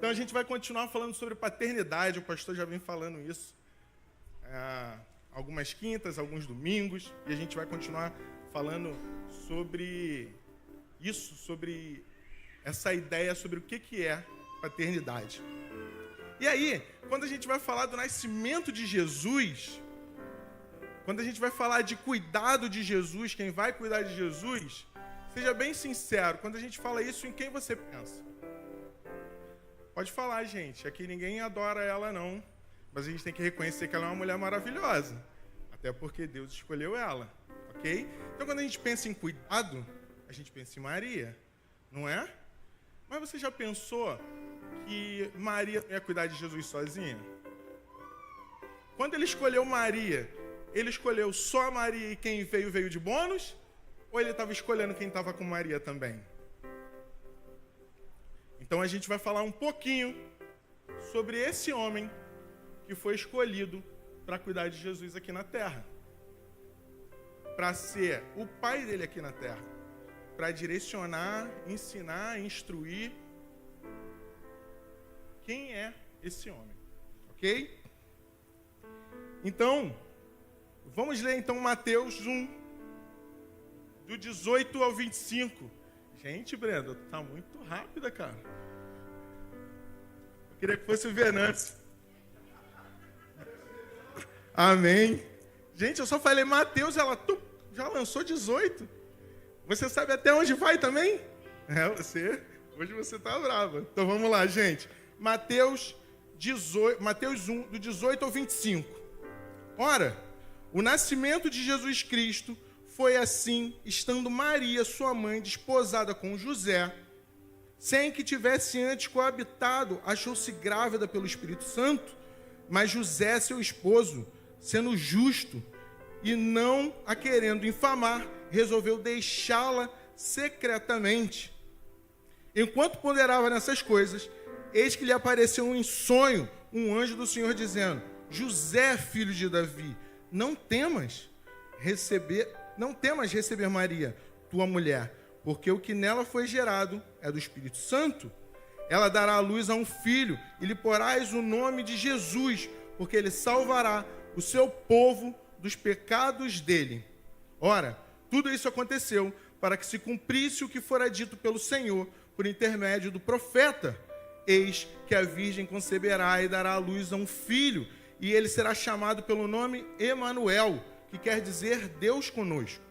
Então a gente vai continuar falando sobre paternidade, o pastor já vem falando isso algumas quintas, alguns domingos, e a gente vai continuar falando sobre isso, sobre essa ideia sobre o que é paternidade. E aí, quando a gente vai falar do nascimento de Jesus, quando a gente vai falar de cuidado de Jesus, quem vai cuidar de Jesus, seja bem sincero, quando a gente fala isso, em quem você pensa? Pode falar, gente, aqui ninguém adora ela não, mas a gente tem que reconhecer que ela é uma mulher maravilhosa, até porque Deus escolheu ela, ok? Então quando a gente pensa em cuidado, a gente pensa em Maria, não é? Mas você já pensou que Maria ia cuidar de Jesus sozinha? Quando ele escolheu Maria, ele escolheu só Maria e quem veio de bônus? Ou ele estava escolhendo quem estava com Maria também? Então a gente vai falar um pouquinho sobre esse homem que foi escolhido para cuidar de Jesus aqui na terra. Para ser o pai dele aqui na terra. Para direcionar, ensinar, instruir. Quem é esse homem? Ok? Então, vamos ler então Mateus 1, do 18 ao 25. Gente, Brenda, tá muito rápida, cara. Eu queria que fosse o Venâncio. Amém. Gente, eu só falei Mateus, ela já lançou 18. Você sabe até onde vai também? Hoje você tá brava. Então vamos lá, gente. Mateus 1, do 18 ao 25. Ora, o nascimento de Jesus Cristo foi assim, estando Maria, sua mãe, desposada com José, sem que tivesse antes coabitado, achou-se grávida pelo Espírito Santo, mas José, seu esposo, sendo justo e não a querendo infamar, resolveu deixá-la secretamente. Enquanto ponderava nessas coisas, eis que lhe apareceu em sonho um anjo do Senhor dizendo: José, filho de Davi, não temas receber Maria, tua mulher, porque o que nela foi gerado é do Espírito Santo. Ela dará à luz a um filho e lhe porás o nome de Jesus, porque ele salvará o seu povo dos pecados dele. Ora, tudo isso aconteceu para que se cumprisse o que fora dito pelo Senhor por intermédio do profeta. Eis que a virgem conceberá e dará à luz a um filho, e ele será chamado pelo nome Emanuel, que quer dizer Deus conosco.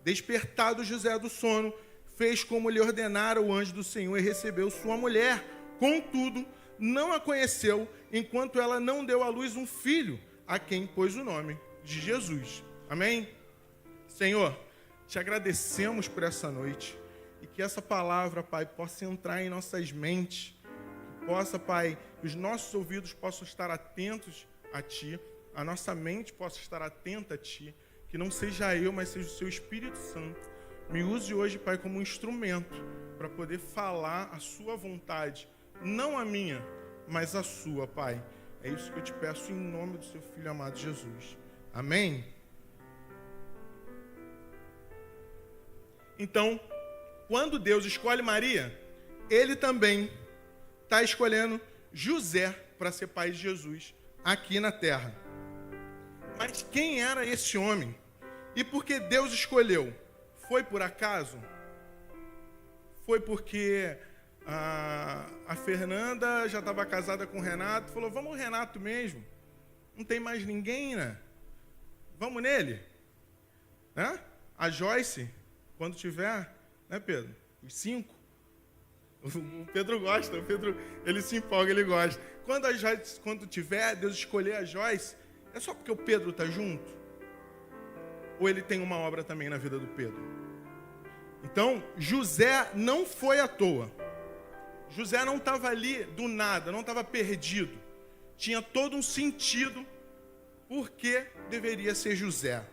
Despertado José do sono, fez como lhe ordenara o anjo do Senhor e recebeu sua mulher. Contudo, não a conheceu, enquanto ela não deu à luz um filho, a quem pôs o nome de Jesus. Amém? Senhor, te agradecemos por essa noite, e que essa palavra, Pai, possa entrar em nossas mentes, que possa, Pai, que os nossos ouvidos possam estar atentos a Ti, a nossa mente possa estar atenta a Ti, que não seja eu, mas seja o Seu Espírito Santo. Me use hoje, Pai, como um instrumento para poder falar a Sua vontade, não a minha, mas a Sua, Pai. É isso que eu te peço em nome do Seu Filho amado Jesus. Amém? Então, quando Deus escolhe Maria, Ele também está escolhendo José para ser pai de Jesus aqui na terra. Mas quem era esse homem? E por que Deus escolheu? Foi por acaso? Foi porque a Fernanda já estava casada com o Renato, falou, vamos o Renato mesmo, não tem mais ninguém, né? Vamos nele? Né? A Joyce, quando tiver, né, Pedro? Os 5. O Pedro gosta, ele se empolga, ele gosta. Quando tiver, Deus escolher a Joyce, é só porque o Pedro está junto? Ou ele tem uma obra também na vida do Pedro? Então, José não foi à toa. José não estava ali do nada, não estava perdido. Tinha todo um sentido por que deveria ser José.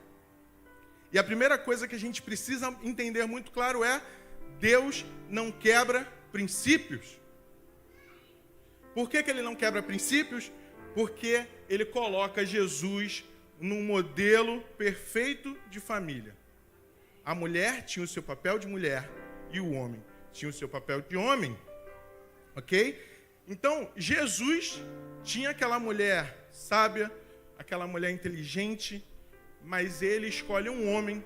E a primeira coisa que a gente precisa entender muito claro é: Deus não quebra princípios. Por que ele não quebra princípios? Porque ele coloca Jesus num modelo perfeito de família. A mulher tinha o seu papel de mulher e o homem tinha o seu papel de homem. Ok? Então, Jesus tinha aquela mulher sábia, aquela mulher inteligente, mas ele escolhe um homem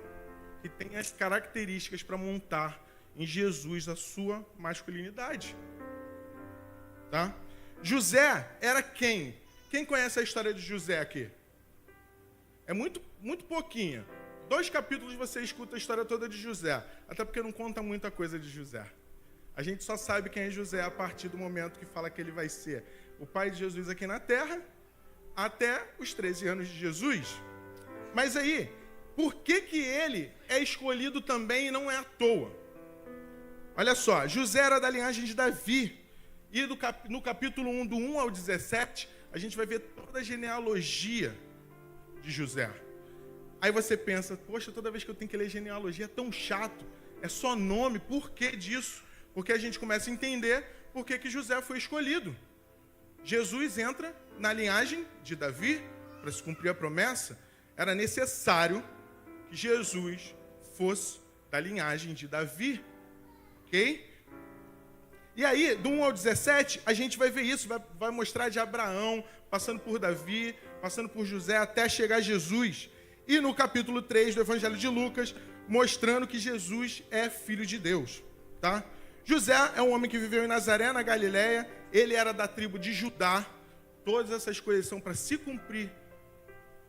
que tem as características para montar em Jesus a sua masculinidade. Tá? José era quem? Quem conhece a história de José aqui? É muito pouquinha. 2 capítulos você escuta a história toda de José, até porque não conta muita coisa de José. A gente só sabe quem é José a partir do momento que fala que ele vai ser o pai de Jesus aqui na terra, até os 13 anos de Jesus. Mas aí, por que ele é escolhido também e não é à toa? Olha só, José era da linhagem de Davi. E no capítulo 1, do 1 ao 17, a gente vai ver toda a genealogia de José. Aí você pensa, poxa, toda vez que eu tenho que ler genealogia é tão chato, é só nome, por que disso? Porque a gente começa a entender por que José foi escolhido. Jesus entra na linhagem de Davi, para se cumprir a promessa, era necessário que Jesus fosse da linhagem de Davi. Ok? E aí, do 1 ao 17, a gente vai ver isso, vai mostrar de Abraão, passando por Davi, passando por José, até chegar a Jesus. E no capítulo 3 do Evangelho de Lucas, mostrando que Jesus é filho de Deus. Tá? José é um homem que viveu em Nazaré, na Galileia, ele era da tribo de Judá. Todas essas coisas são para se cumprir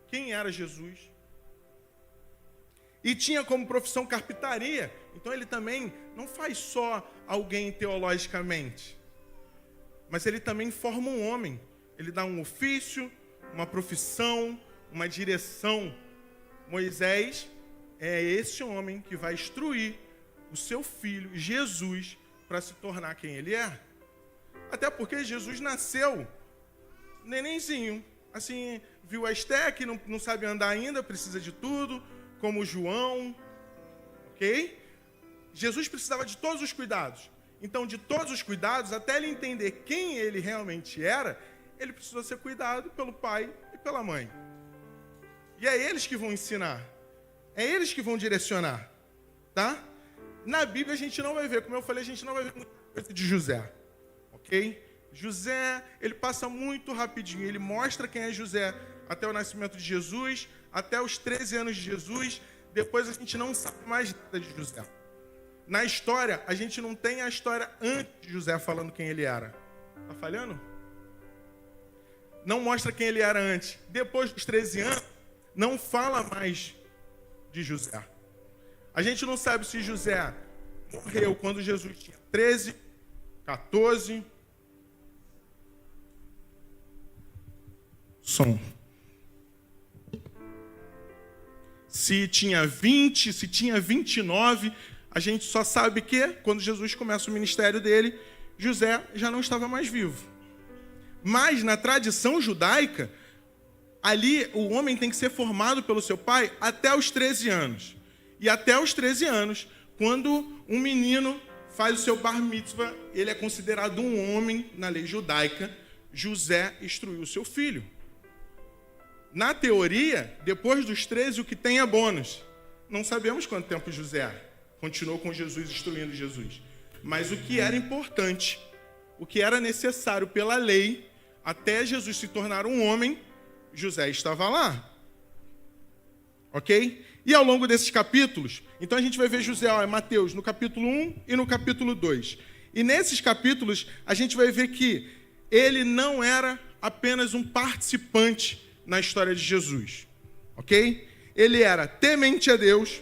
quem era Jesus. E tinha como profissão carpintaria. Então ele também não faz só alguém teologicamente, mas ele também forma um homem. Ele dá um ofício, uma profissão, uma direção. Moisés é esse homem que vai instruir o seu filho, Jesus, para se tornar quem ele é. Até porque Jesus nasceu nenenzinho. Assim, viu a Esté, que não sabe andar ainda, precisa de tudo, como João, ok? Jesus precisava de todos os cuidados. Então, de todos os cuidados, até ele entender quem ele realmente era, ele precisou ser cuidado pelo pai e pela mãe. E é eles que vão ensinar. É eles que vão direcionar. Tá? Na Bíblia a gente não vai ver, como eu falei, a gente não vai ver muita coisa de José. Ok? José, ele passa muito rapidinho. Ele mostra quem é José até o nascimento de Jesus, até os 13 anos de Jesus. Depois a gente não sabe mais nada de José. Na história, a gente não tem a história antes de José falando quem ele era. Tá falhando? Não mostra quem ele era antes. Depois dos 13 anos, não fala mais de José. A gente não sabe se José morreu quando Jesus tinha 13, 14... Som. Se tinha 20, se tinha 29, a gente só sabe que, quando Jesus começa o ministério dele, José já não estava mais vivo. Mas, na tradição judaica, ali o homem tem que ser formado pelo seu pai até os 13 anos. E até os 13 anos, quando um menino faz o seu bar mitzvah, ele é considerado um homem na lei judaica. José instruiu o seu filho. Na teoria, depois dos 13, o que tem é bônus. Não sabemos quanto tempo José continuou com Jesus, instruindo Jesus. Mas o que era importante, o que era necessário pela lei, até Jesus se tornar um homem, José estava lá. Ok? E ao longo desses capítulos, então a gente vai ver José, Mateus, no capítulo 1 e no capítulo 2. E nesses capítulos, a gente vai ver que ele não era apenas um participante na história de Jesus, ok? Ele era temente a Deus,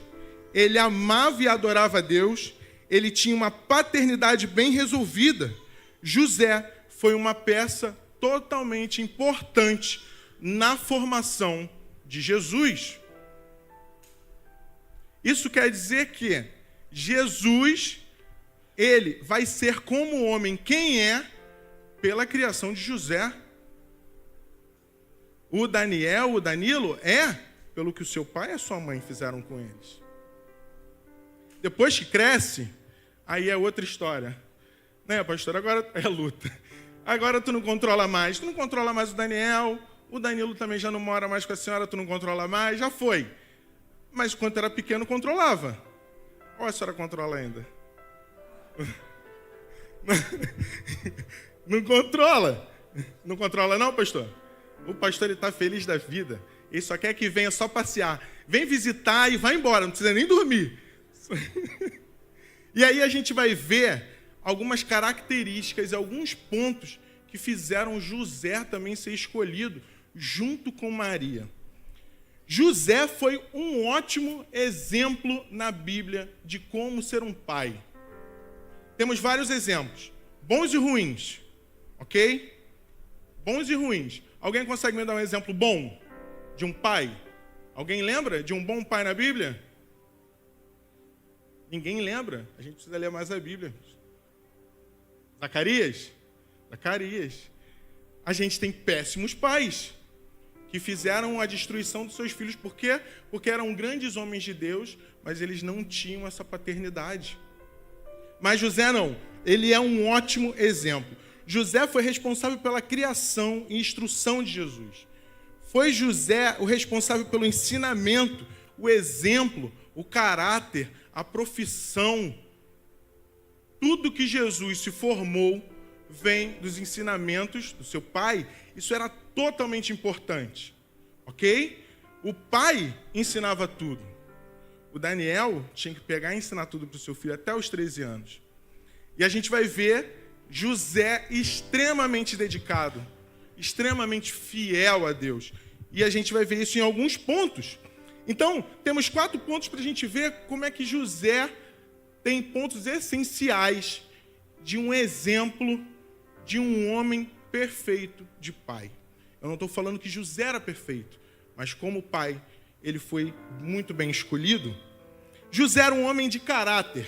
ele amava e adorava a Deus, ele tinha uma paternidade bem resolvida. José foi uma peça totalmente importante na formação de Jesus. Isso quer dizer que Jesus, ele vai ser como homem quem é pela criação de José. O Daniel, o Danilo, é pelo que o seu pai e a sua mãe fizeram com eles. Depois que cresce, aí é outra história. Né, pastor? Agora é luta. Agora tu não controla mais. Tu não controla mais o Danilo também já não mora mais com a senhora, tu não controla mais, já foi. Mas quando era pequeno, controlava. Ou a senhora controla ainda? Não controla. Não controla não, pastor? O pastor ele está feliz da vida. Ele só quer que venha só passear. Vem visitar e vai embora, não precisa nem dormir. E aí a gente vai ver algumas características, alguns pontos que fizeram José também ser escolhido junto com Maria. José foi um ótimo exemplo na Bíblia de como ser um pai. Temos vários exemplos, bons e ruins, ok? Bons e ruins. Alguém consegue me dar um exemplo bom de um pai? Alguém lembra de um bom pai na Bíblia? Ninguém lembra? A gente precisa ler mais a Bíblia. Zacarias? Zacarias. A gente tem péssimos pais que fizeram a destruição dos seus filhos. Por quê? Porque eram grandes homens de Deus, mas eles não tinham essa paternidade. Mas José não. Ele é um ótimo exemplo. José foi responsável pela criação e instrução de Jesus. Foi José o responsável pelo ensinamento, o exemplo, o caráter, a profissão. Tudo que Jesus se formou vem dos ensinamentos do seu pai. Isso era totalmente importante, ok? O pai ensinava tudo. O Daniel tinha que pegar e ensinar tudo para o seu filho até os 13 anos. E a gente vai ver José extremamente dedicado, extremamente fiel a Deus. E a gente vai ver isso em alguns pontos. Então, temos 4 pontos para a gente ver como é que José tem pontos essenciais de um exemplo de um homem perfeito de pai. Eu não estou falando que José era perfeito, mas como pai, ele foi muito bem escolhido. José era um homem de caráter.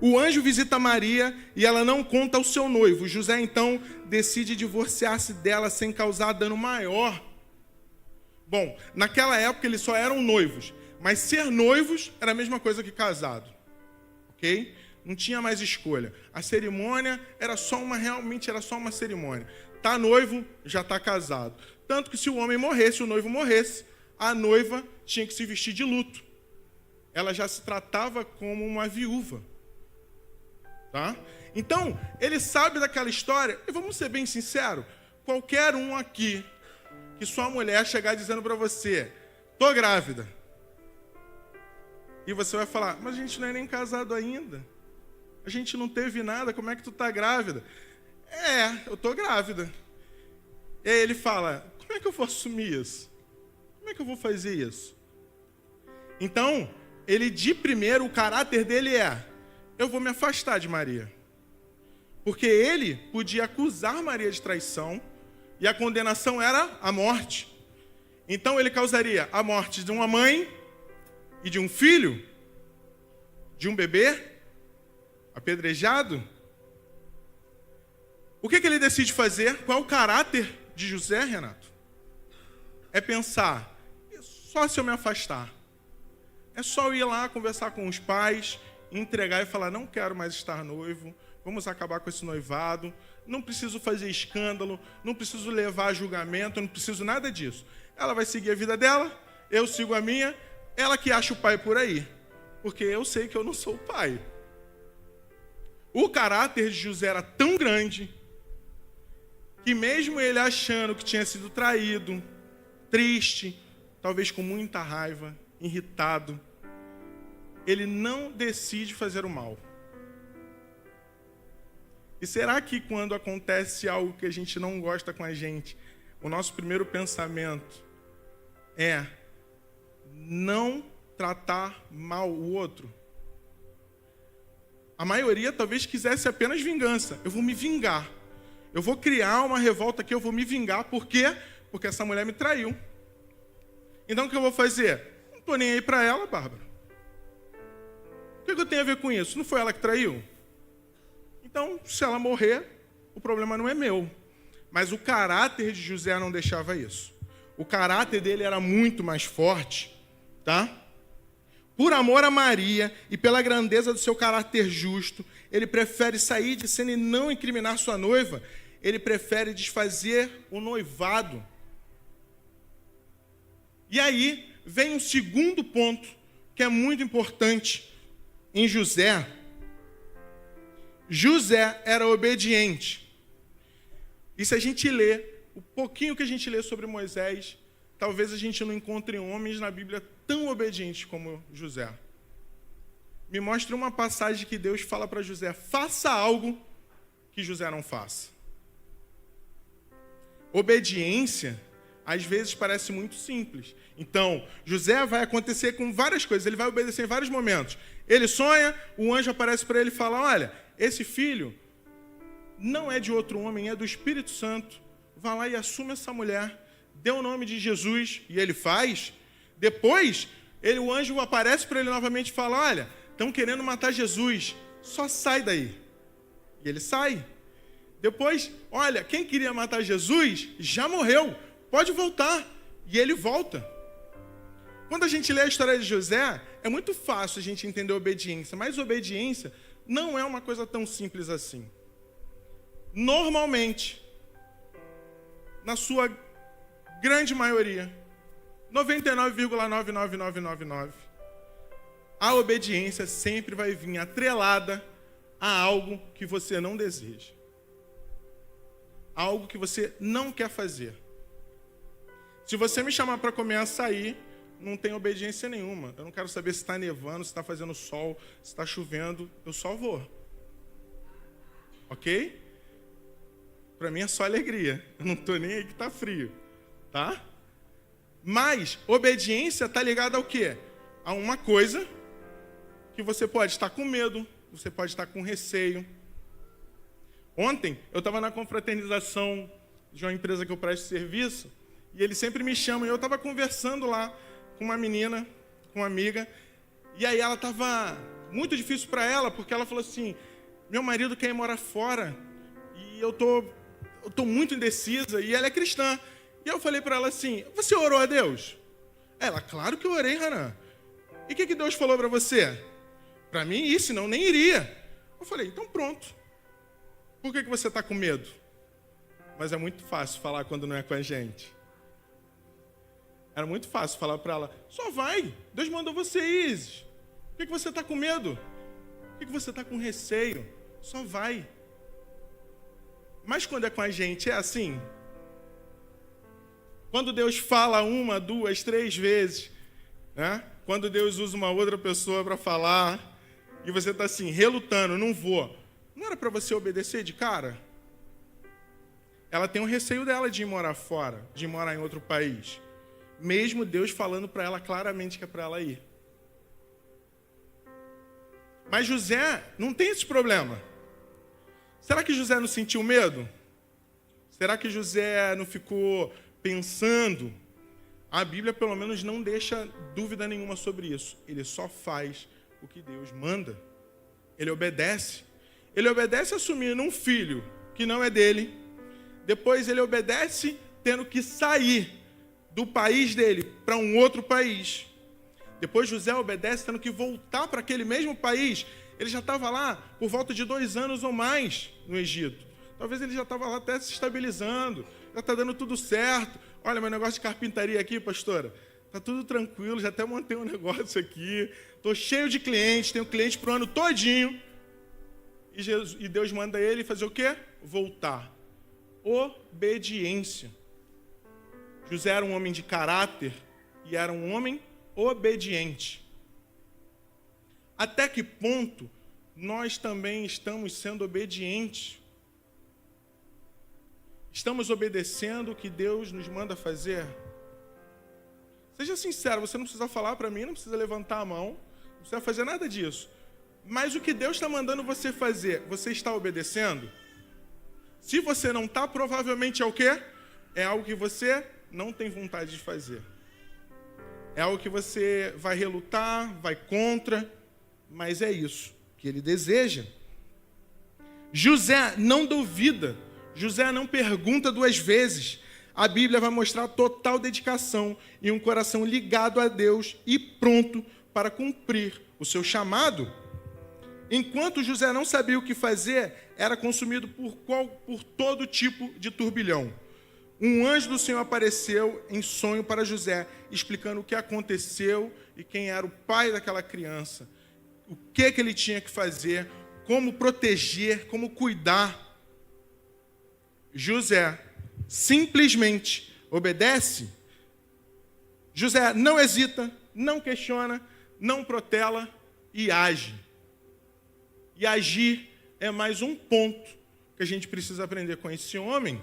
O anjo visita Maria e ela não conta ao seu noivo. José, então, decide divorciar-se dela sem causar dano maior. Bom, naquela época eles só eram noivos, mas ser noivos era a mesma coisa que casado. Ok? Não tinha mais escolha. A cerimônia realmente era só uma cerimônia. Tá noivo, já está casado. Tanto que se o homem morresse, o noivo morresse, a noiva tinha que se vestir de luto. Ela já se tratava como uma viúva. Tá? Então, ele sabe daquela história, e vamos ser bem sinceros, qualquer um aqui, que sua mulher chegar dizendo para você, tô grávida, e você vai falar, mas a gente não é nem casado ainda, a gente não teve nada, como é que tu tá grávida? Eu tô grávida. E aí ele fala, como é que eu vou assumir isso? Como é que eu vou fazer isso? Então, ele de primeiro, o caráter dele eu vou me afastar de Maria. Porque ele podia acusar Maria de traição e a condenação era a morte. Então ele causaria a morte de uma mãe e de um filho, de um bebê apedrejado. O que ele decide fazer? Qual é o caráter de José, Renato? É pensar, só se eu me afastar. É só eu ir lá conversar com os pais, entregar e falar, não quero mais estar noivo, vamos acabar com esse noivado, não preciso fazer escândalo, não preciso levar a julgamento, não preciso nada disso. Ela vai seguir a vida dela, eu sigo a minha, ela que acha o pai por aí, porque eu sei que eu não sou o pai. O caráter de José era tão grande, que mesmo ele achando que tinha sido traído, triste, talvez com muita raiva, irritado, ele não decide fazer o mal. E será que quando acontece algo que a gente não gosta com a gente, o nosso primeiro pensamento é não tratar mal o outro? A maioria talvez quisesse apenas vingança. Eu vou me vingar. Eu vou criar uma revolta aqui, eu vou me vingar. Por quê? Porque essa mulher me traiu. Então o que eu vou fazer? Não estou nem aí para ela, Bárbara. O que eu tenho a ver com isso? Não foi ela que traiu? Então, se ela morrer, o problema não é meu. Mas o caráter de José não deixava isso. O caráter dele era muito mais forte, tá? Por amor a Maria e pela grandeza do seu caráter justo, ele prefere sair de cena e não incriminar sua noiva. Ele prefere desfazer o noivado. E aí vem um segundo ponto que é muito importante em José. José era obediente. E se a gente lê, o pouquinho que a gente lê sobre Moisés, talvez a gente não encontre homens na Bíblia tão obedientes como José. Me mostre uma passagem que Deus fala para José, faça algo que José não faça. Obediência, às vezes, parece muito simples. Então, José vai acontecer com várias coisas, ele vai obedecer em vários momentos. Ele sonha, o anjo aparece para ele e fala, olha, esse filho não é de outro homem, é do Espírito Santo. Vá lá e assume essa mulher, dê o nome de Jesus, e ele faz. Depois, o anjo aparece para ele novamente e fala, olha, estão querendo matar Jesus, só sai daí. E ele sai. Depois, olha, quem queria matar Jesus já morreu, pode voltar. E ele volta. Quando a gente lê a história de José, é muito fácil a gente entender a obediência, mas obediência não é uma coisa tão simples assim. Normalmente, na sua grande maioria, 99,99999, a obediência sempre vai vir atrelada a algo que você não deseja. Algo que você não quer fazer. Se você me chamar para comer açaí, não tem obediência nenhuma. Eu não quero saber se está nevando, se está fazendo sol, se está chovendo. Eu só vou. Ok? Para mim é só alegria. Eu não estou nem aí que está frio. Tá? Mas obediência está ligada ao quê? A uma coisa que você pode estar com medo, você pode estar com receio. Ontem, eu estava na confraternização de uma empresa que eu presto serviço, e eles sempre me chamam, e eu estava conversando lá com uma menina, com uma amiga, e aí ela estava muito difícil para ela, porque ela falou assim, meu marido quer ir morar fora, e eu tô muito indecisa, e ela é cristã. E eu falei para ela assim, você orou a Deus? Ela, claro que eu orei, Hanan. E o que Deus falou para você? Para mim, isso, senão nem iria. Eu falei, então pronto. Por que você está com medo? Mas é muito fácil falar quando não é com a gente. Era muito fácil falar para ela, só vai, Deus mandou você ir, Isis. Por que você está com medo? Por que você está com receio? Só vai. Mas quando é com a gente, é assim. Quando Deus fala 1, 2, 3 vezes, né? Quando Deus usa uma outra pessoa para falar, e você está assim, relutando, não vou. Não era para você obedecer de cara? Ela tem um receio dela de ir morar fora, de ir morar em outro país. Mesmo Deus falando para ela claramente que é para ela ir. Mas José não tem esse problema. Será que José não sentiu medo? Será que José não ficou pensando? A Bíblia, pelo menos, não deixa dúvida nenhuma sobre isso. Ele só faz o que Deus manda. Ele obedece. Ele obedece assumindo um filho que não é dele. Depois ele obedece tendo que sair do país dele para um outro país. Depois José obedece tendo que voltar para aquele mesmo país. Ele já estava lá por volta de 2 anos ou mais no Egito. Talvez ele já estava lá até se estabilizando. Já está dando tudo certo. Olha, meu negócio de carpintaria aqui, pastora. Está tudo tranquilo, já até montei um negócio aqui. Estou cheio de clientes, tenho cliente para o ano todinho. E Deus manda ele fazer o quê? Voltar. Obediência. José era um homem de caráter e era um homem obediente. Até que ponto nós também estamos sendo obedientes? Estamos obedecendo o que Deus nos manda fazer? Seja sincero, você não precisa falar para mim, não precisa levantar a mão, não precisa fazer nada disso. Mas o que Deus está mandando você fazer, você está obedecendo? Se você não está, provavelmente é o quê? É algo que você não tem vontade de fazer. É algo que você vai relutar, vai contra, mas é isso que ele deseja. José não duvida, José não pergunta 2 vezes. A Bíblia vai mostrar total dedicação e um coração ligado a Deus e pronto para cumprir o seu chamado. Enquanto José não sabia o que fazer, era consumido por todo tipo de turbilhão. Um anjo do Senhor apareceu em sonho para José, explicando o que aconteceu e quem era o pai daquela criança, o que ele tinha que fazer, como proteger, como cuidar. José simplesmente obedece, José não hesita, não questiona, não protela e age. E agir é mais um ponto que a gente precisa aprender com esse homem.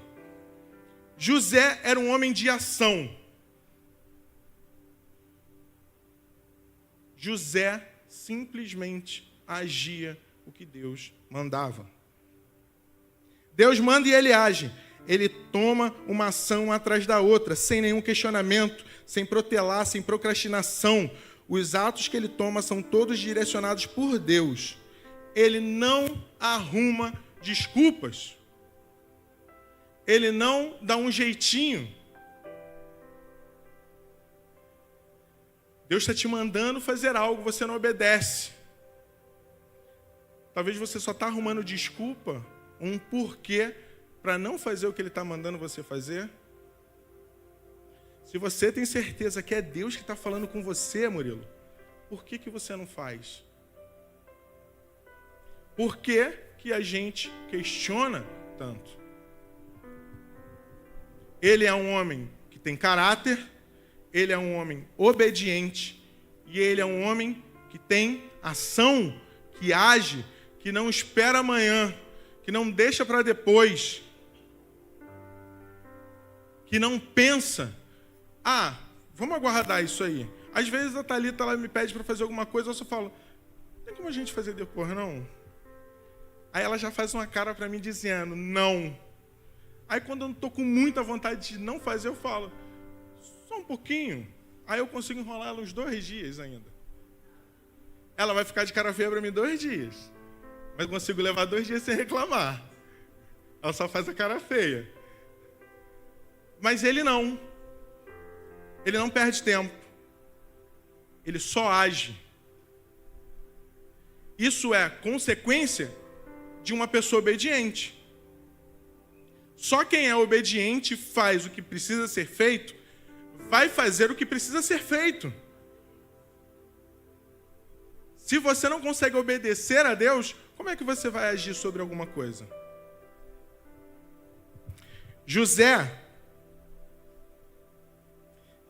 José era um homem de ação. José simplesmente agia o que Deus mandava. Deus manda e ele age. Ele toma uma ação atrás da outra, sem nenhum questionamento, sem protelar, sem procrastinação. Os atos que ele toma são todos direcionados por Deus. Ele não arruma desculpas. Ele não dá um jeitinho. Deus está te mandando fazer algo, você não obedece. Talvez você só está arrumando desculpa, um porquê, para não fazer o que Ele está mandando você fazer. Se você tem certeza que é Deus que está falando com você, Murilo, por que você não faz? Por que a gente questiona tanto? Ele é um homem que tem caráter, ele é um homem obediente e ele é um homem que tem ação, que age, que não espera amanhã, que não deixa para depois, que não pensa, vamos aguardar isso aí. Às vezes a Thalita ela me pede para fazer alguma coisa, eu só falo, não tem como a gente fazer depois, não? Aí ela já faz uma cara para mim dizendo, não. Aí quando eu não estou com muita vontade de não fazer, eu falo, só um pouquinho. Aí eu consigo enrolar ela uns 2 dias ainda. Ela vai ficar de cara feia para mim 2 dias. Mas eu consigo levar 2 dias sem reclamar. Ela só faz a cara feia. Mas ele não. Ele não perde tempo. Ele só age. Isso é consequência de uma pessoa obediente. Só quem é obediente faz o que precisa ser feito, vai fazer o que precisa ser feito. Se você não consegue obedecer a Deus, como é que você vai agir sobre alguma coisa? José,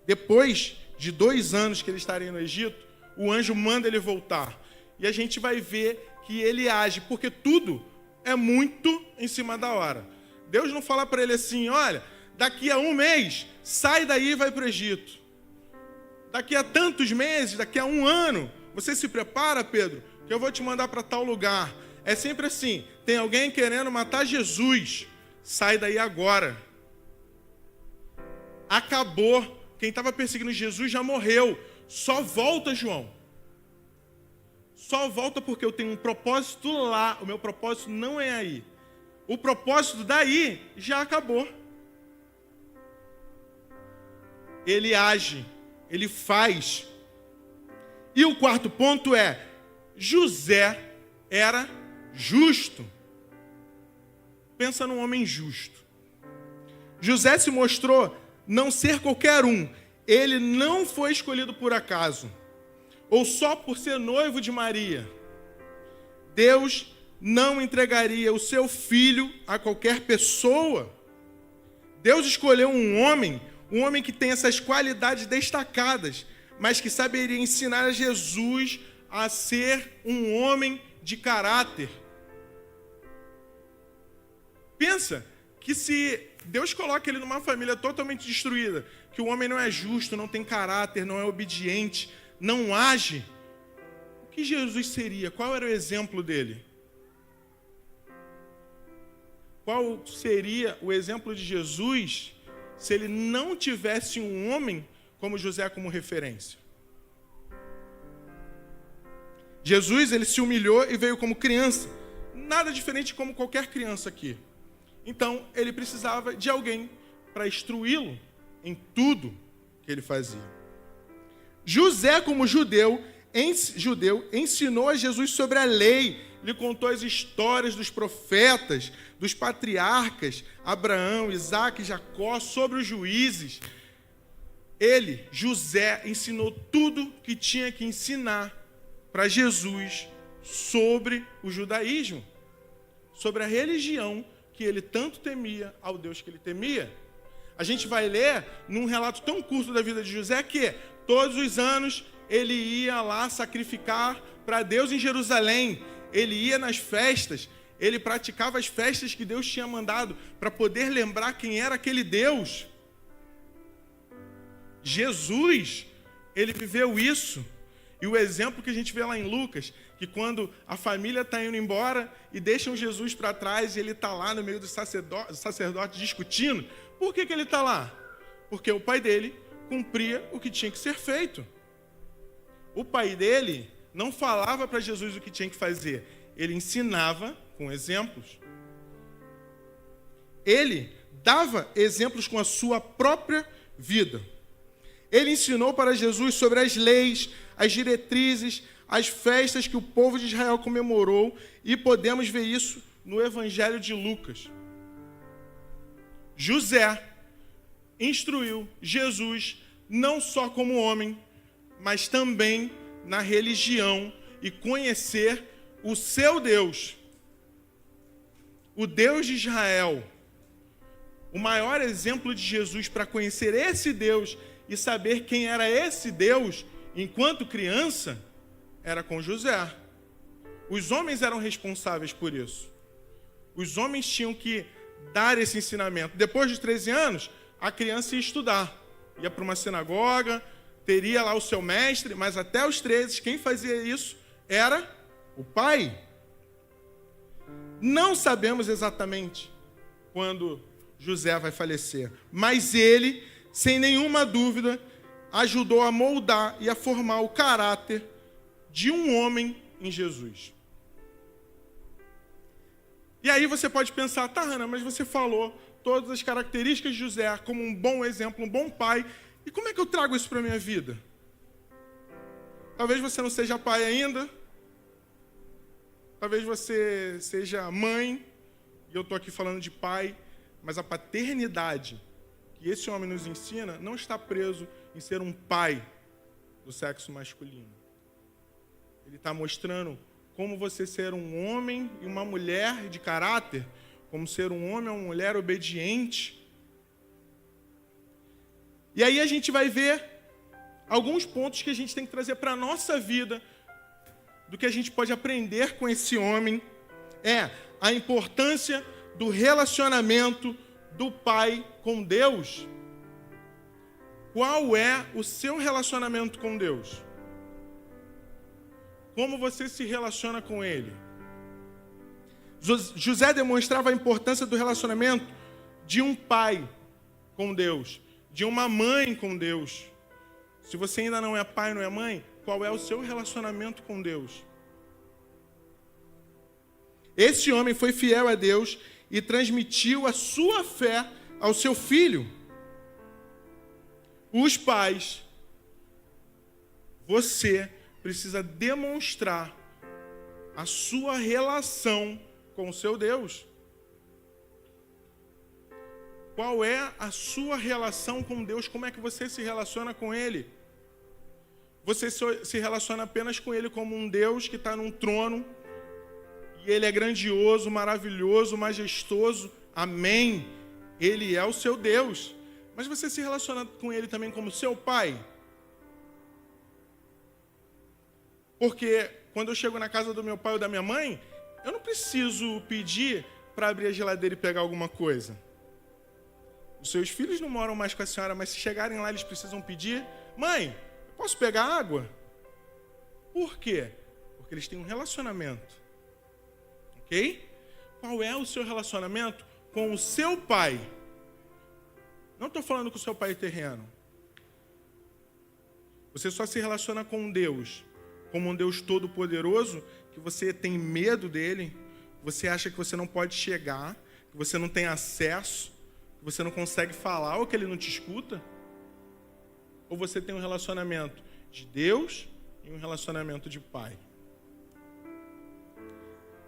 depois de 2 anos que ele estaria no Egito, o anjo manda ele voltar. E a gente vai ver que ele age, porque tudo é muito em cima da hora. Deus não fala para ele assim, olha, daqui a 1 mês, sai daí e vai para o Egito. Daqui a tantos meses, daqui a 1 ano, você se prepara, Pedro, que eu vou te mandar para tal lugar. É sempre assim, tem alguém querendo matar Jesus, sai daí agora. Acabou, quem estava perseguindo Jesus já morreu, só volta, João. Só volta porque eu tenho um propósito lá, o meu propósito não é aí. O propósito daí já acabou. Ele age, ele faz. E o 4º ponto é, José era justo. Pensa num homem justo. José se mostrou não ser qualquer um. Ele não foi escolhido por acaso, ou só por ser noivo de Maria. Deus não entregaria o seu filho a qualquer pessoa. Deus escolheu um homem que tem essas qualidades destacadas, mas que saberia ensinar a Jesus a ser um homem de caráter. Pensa que se Deus coloca ele numa família totalmente destruída, que o homem não é justo, não tem caráter, não é obediente, não age, o que Jesus seria? Qual era o exemplo dele? Qual seria o exemplo de Jesus se ele não tivesse um homem como José como referência? Jesus, ele se humilhou e veio como criança. Nada diferente como qualquer criança aqui. Então, ele precisava de alguém para instruí-lo em tudo que ele fazia. José, como judeu, ensinou a Jesus sobre a lei, lhe contou as histórias dos profetas, dos patriarcas, Abraão, Isaac, Jacó, sobre os juízes. Ele, José, ensinou tudo que tinha que ensinar para Jesus sobre o judaísmo, sobre a religião que ele tanto temia ao Deus que ele temia. A gente vai ler num relato tão curto da vida de José que todos os anos ele ia lá sacrificar para Deus em Jerusalém. Ele ia nas festas, ele praticava as festas que Deus tinha mandado para poder lembrar quem era aquele Deus. Jesus, ele viveu isso. E o exemplo que a gente vê lá em Lucas, que quando a família está indo embora e deixam Jesus para trás e ele está lá no meio dos sacerdotes discutindo, por que ele está lá? Porque o pai dele cumpria o que tinha que ser feito. O pai dele não falava para Jesus o que tinha que fazer, ele ensinava com exemplos. Ele dava exemplos com a sua própria vida. Ele ensinou para Jesus sobre as leis, as diretrizes, as festas que o povo de Israel comemorou, e podemos ver isso no Evangelho de Lucas. José instruiu Jesus não só como homem, mas também na religião e conhecer o seu Deus, o Deus de Israel. O maior exemplo de Jesus para conhecer esse Deus e saber quem era esse Deus, enquanto criança, era com José. Os homens eram responsáveis por isso. Os homens tinham que dar esse ensinamento. Depois dos 13 anos, a criança ia estudar. Ia para uma sinagoga, teria lá o seu mestre, mas até os 13, quem fazia isso era o pai. Não sabemos exatamente quando José vai falecer, mas ele, sem nenhuma dúvida, ajudou a moldar e a formar o caráter de um homem em Jesus. E aí você pode pensar, tá, Hannah, mas você falou todas as características de José como um bom exemplo, um bom pai, e como é que eu trago isso para a minha vida? Talvez você não seja pai ainda, talvez você seja mãe, e eu estou aqui falando de pai, mas a paternidade que esse homem nos ensina não está preso em ser um pai do sexo masculino. Ele está mostrando como você ser um homem e uma mulher de caráter, como ser um homem ou uma mulher obediente. E aí a gente vai ver alguns pontos que a gente tem que trazer para a nossa vida, do que a gente pode aprender com esse homem, é a importância do relacionamento do pai com Deus. Qual é o seu relacionamento com Deus? Como você se relaciona com Ele? José demonstrava a importância do relacionamento de um pai com Deus, de uma mãe com Deus. Se você ainda não é pai, não é mãe, qual é o seu relacionamento com Deus? Esse homem foi fiel a Deus e transmitiu a sua fé ao seu filho. Os pais, você precisa demonstrar a sua relação com o seu Deus. Qual é a sua relação com Deus? Como é que você se relaciona com Ele? Você se relaciona apenas com Ele como um Deus que está num trono, e Ele é grandioso, maravilhoso, majestoso. Amém. Ele é o seu Deus. Mas você se relaciona com Ele também como seu pai? Porque quando eu chego na casa do meu pai ou da minha mãe, eu não preciso pedir para abrir a geladeira e pegar alguma coisa. Os seus filhos não moram mais com a senhora, mas se chegarem lá, eles precisam pedir: mãe, eu posso pegar água? Por quê? Porque eles têm um relacionamento. Ok? Qual é o seu relacionamento com o seu pai? Não estou falando com o seu pai terreno. Você só se relaciona com Deus como um Deus todo-poderoso, que você tem medo dele, você acha que você não pode chegar, que você não tem acesso, que você não consegue falar ou que ele não te escuta? Ou você tem um relacionamento de Deus e um relacionamento de pai?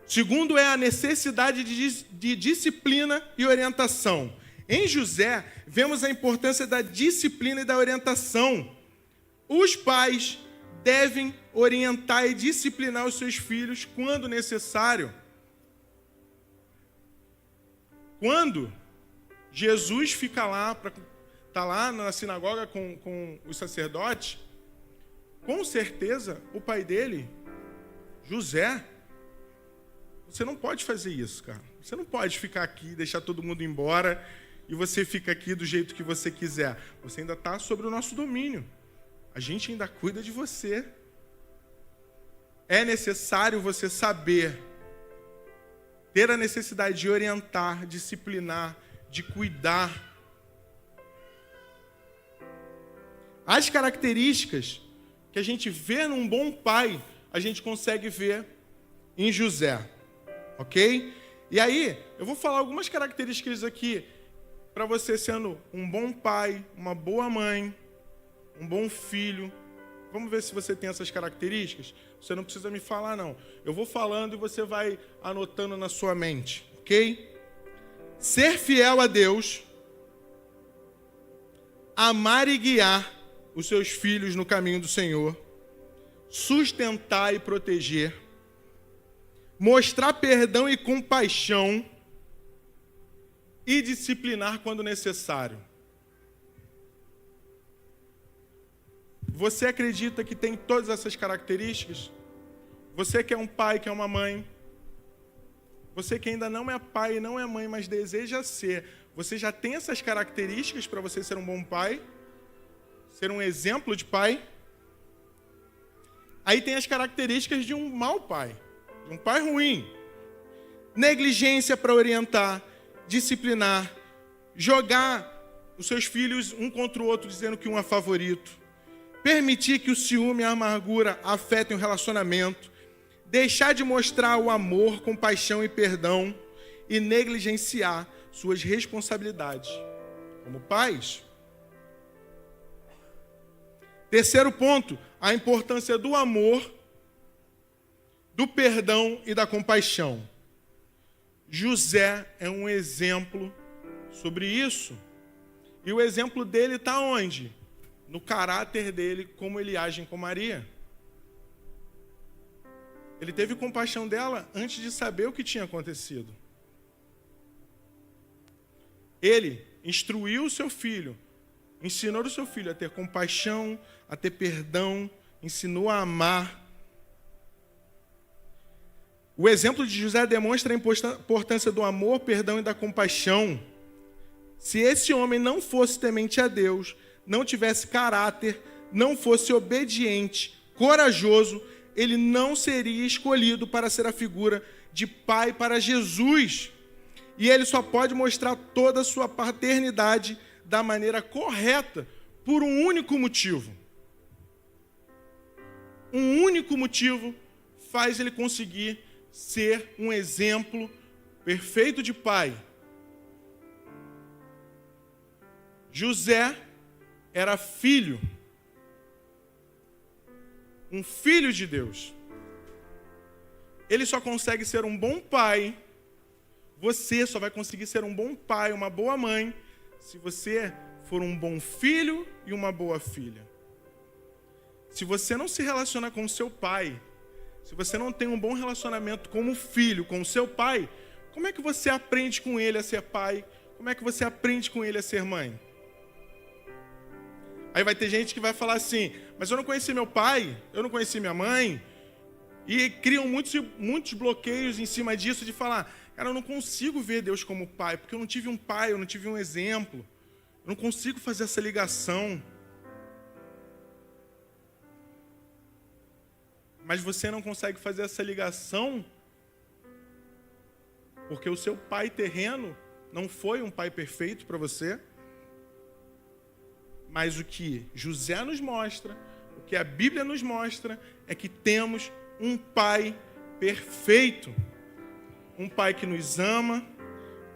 Segundo é a necessidade de disciplina e orientação. Em José, vemos a importância da disciplina e da orientação. Os pais devem orientar e disciplinar os seus filhos quando necessário. Quando Jesus fica lá, tá lá na sinagoga com os sacerdotes, com certeza o pai dele, José, você não pode fazer isso, cara. Você não pode ficar aqui, deixar todo mundo embora e você fica aqui do jeito que você quiser. Você ainda está sobre o nosso domínio. A gente ainda cuida de você. É necessário você saber, ter a necessidade de orientar, disciplinar, de cuidar. As características que a gente vê num bom pai, a gente consegue ver em José, ok? E aí, eu vou falar algumas características aqui para você sendo um bom pai, uma boa mãe, um bom filho. Vamos ver se você tem essas características? Você não precisa me falar, não. Eu vou falando e você vai anotando na sua mente, ok? Ser fiel a Deus, amar e guiar os seus filhos no caminho do Senhor, sustentar e proteger, mostrar perdão e compaixão e disciplinar quando necessário. Você acredita que tem todas essas características? Você que é um pai, que é uma mãe, você que ainda não é pai e não é mãe, mas deseja ser, você já tem essas características para você ser um bom pai? Ser um exemplo de pai? Aí tem as características de um mau pai, de um pai ruim. Negligência para orientar, disciplinar, jogar os seus filhos um contra o outro dizendo que um é favorito, permitir que o ciúme e a amargura afetem o relacionamento, deixar de mostrar o amor, compaixão e perdão e negligenciar suas responsabilidades como pais. Terceiro ponto, a importância do amor, do perdão e da compaixão. José é um exemplo sobre isso. E o exemplo dele está onde? No caráter dele, como ele age com Maria. Ele teve compaixão dela antes de saber o que tinha acontecido. Ele instruiu o seu filho, ensinou o seu filho a ter compaixão, a ter perdão, ensinou a amar. O exemplo de José demonstra a importância do amor, perdão e da compaixão. Se esse homem não fosse temente a Deus, não tivesse caráter, não fosse obediente, corajoso, ele não seria escolhido para ser a figura de pai para Jesus. E ele só pode mostrar toda a sua paternidade da maneira correta por um único motivo. Um único motivo faz ele conseguir ser um exemplo perfeito de pai. José era filho, um filho de Deus. Ele só consegue ser um bom pai, você só vai conseguir ser um bom pai, uma boa mãe, se você for um bom filho e uma boa filha. Se você não se relaciona com o seu pai, se você não tem um bom relacionamento como filho, com o seu pai, como é que você aprende com ele a ser pai? Como é que você aprende com ele a ser mãe? Aí vai ter gente que vai falar assim, mas eu não conheci meu pai, eu não conheci minha mãe, e criam muitos bloqueios em cima disso de falar, cara, eu não consigo ver Deus como pai, porque eu não tive um pai, eu não tive um exemplo, eu não consigo fazer essa ligação. Mas você não consegue fazer essa ligação porque o seu pai terreno não foi um pai perfeito para você. Mas o que José nos mostra, o que a Bíblia nos mostra, é que temos um pai perfeito. Um pai que nos ama,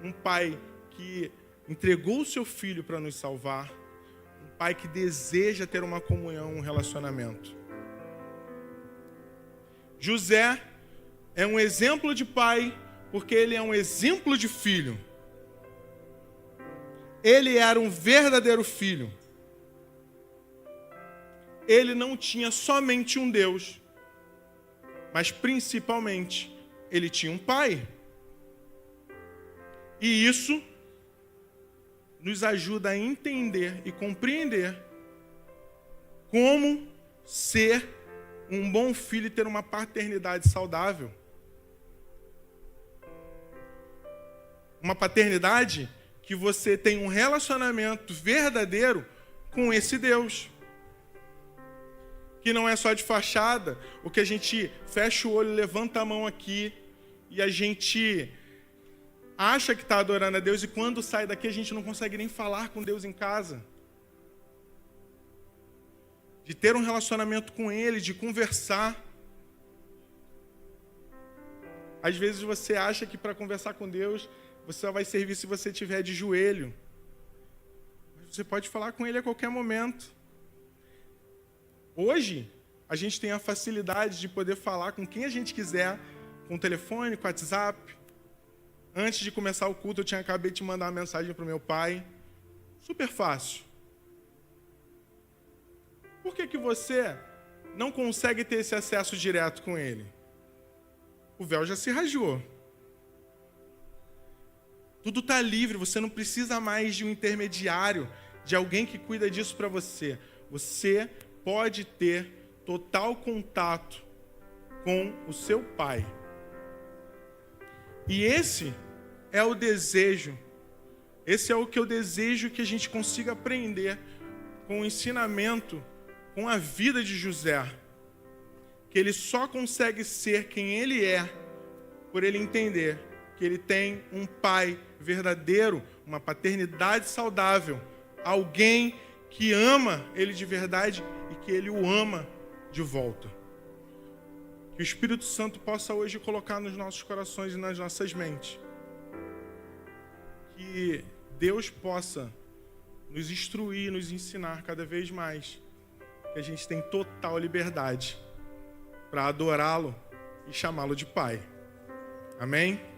um pai que entregou o seu filho para nos salvar, um pai que deseja ter uma comunhão, um relacionamento. José é um exemplo de pai, porque ele é um exemplo de filho. Ele era um verdadeiro filho. Ele não tinha somente um Deus, mas principalmente ele tinha um pai. E isso nos ajuda a entender e compreender como ser um bom filho e ter uma paternidade saudável. Uma paternidade que você tem um relacionamento verdadeiro com esse Deus. Que não é só de fachada, o que a gente fecha o olho, levanta a mão aqui e a gente acha que está adorando a Deus e quando sai daqui a gente não consegue nem falar com Deus em casa. De ter um relacionamento com Ele, de conversar. Às vezes você acha que para conversar com Deus, você só vai servir se você estiver de joelho. Mas você pode falar com Ele a qualquer momento. Hoje, a gente tem a facilidade de poder falar com quem a gente quiser, com o telefone, com o WhatsApp. Antes de começar o culto, eu acabei de mandar uma mensagem para o meu pai. Super fácil. Por que você não consegue ter esse acesso direto com Ele? O véu já se rasgou. Tudo está livre, você não precisa mais de um intermediário, de alguém que cuida disso para você. Você pode ter total contato com o seu Pai. E esse é o desejo, esse é o que eu desejo que a gente consiga aprender com o ensinamento, com a vida de José. Que ele só consegue ser quem ele é por ele entender que ele tem um pai verdadeiro, uma paternidade saudável, alguém que ama ele de verdade e que ele o ama de volta. Que o Espírito Santo possa hoje colocar nos nossos corações e nas nossas mentes. Que Deus possa nos instruir, nos ensinar cada vez mais. Que a gente tem total liberdade para adorá-lo e chamá-lo de Pai. Amém?